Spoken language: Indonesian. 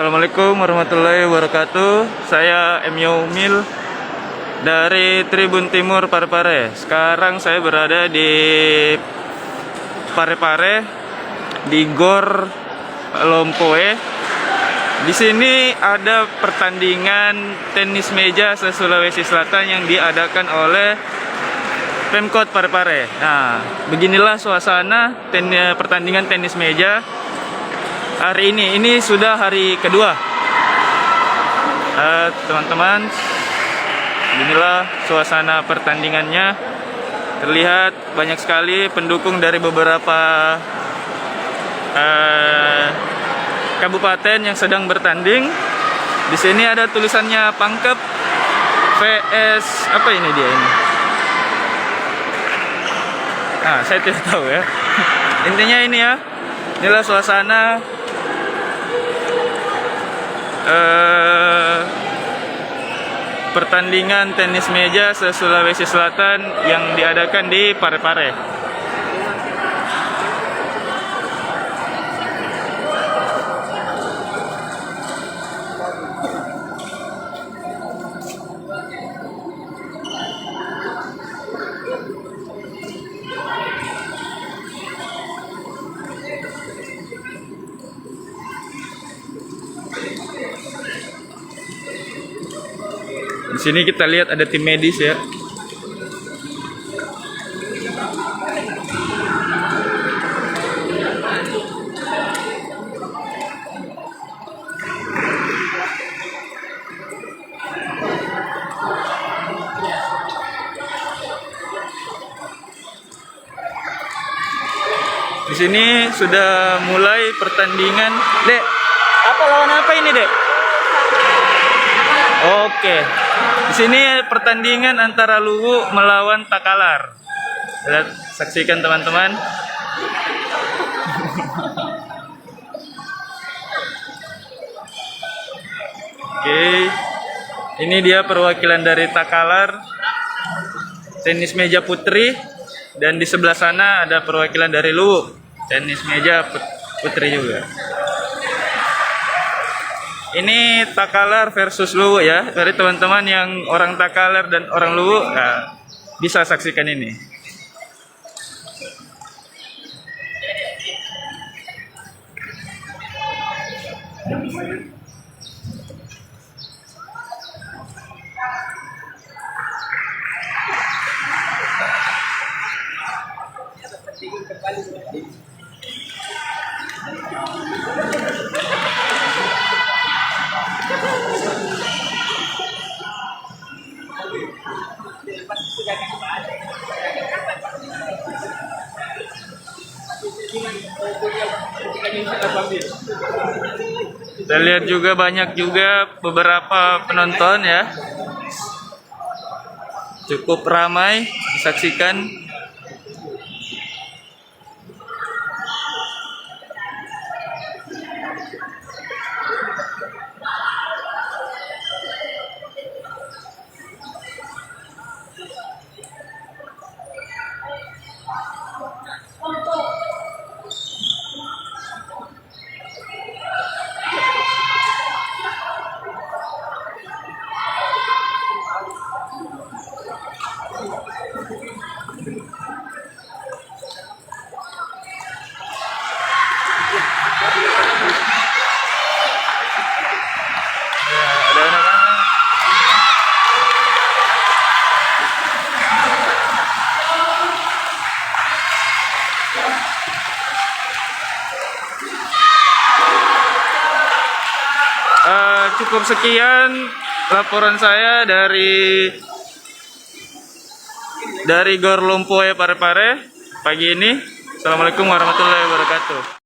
Assalamualaikum warahmatullahi wabarakatuh. Saya Emyo Mil dari Tribun Timur Parepare. Sekarang saya berada di Parepare di Gor Lompoe. Di sini ada pertandingan tenis meja se-Sulawesi Selatan yang diadakan oleh Pemkot Parepare. Nah, beginilah suasana pertandingan tenis meja hari ini. Ini sudah hari kedua. Teman-teman, inilah suasana pertandingannya. Terlihat banyak sekali pendukung dari beberapa kabupaten yang sedang bertanding. Di sini ada tulisannya Pangkep VS apa ini dia ini? Nah, saya tidak tahu ya. Intinya ini ya. Inilah suasana pertandingan tenis meja se-Sulawesi Selatan yang diadakan di Parepare. Di sini kita lihat ada tim medis ya. Di sini sudah mulai pertandingan. Dek, apa lawan apa ini, Dek? Oke. Di sini pertandingan antara Luwu melawan Takalar. Lihat, saksikan teman-teman. Oke. Ini dia perwakilan dari Takalar tenis meja putri, dan di sebelah sana ada perwakilan dari Luwu tenis meja putri juga. Ini Takalar versus Luwu ya. Dari teman-teman yang orang Takalar dan orang Luwu, nah, bisa saksikan ini. Kita lihat juga banyak juga beberapa penonton ya. Cukup ramai disaksikan. Cukup sekian laporan saya dari Gor Lompoe Parepare pagi ini. Assalamualaikum warahmatullahi wabarakatuh.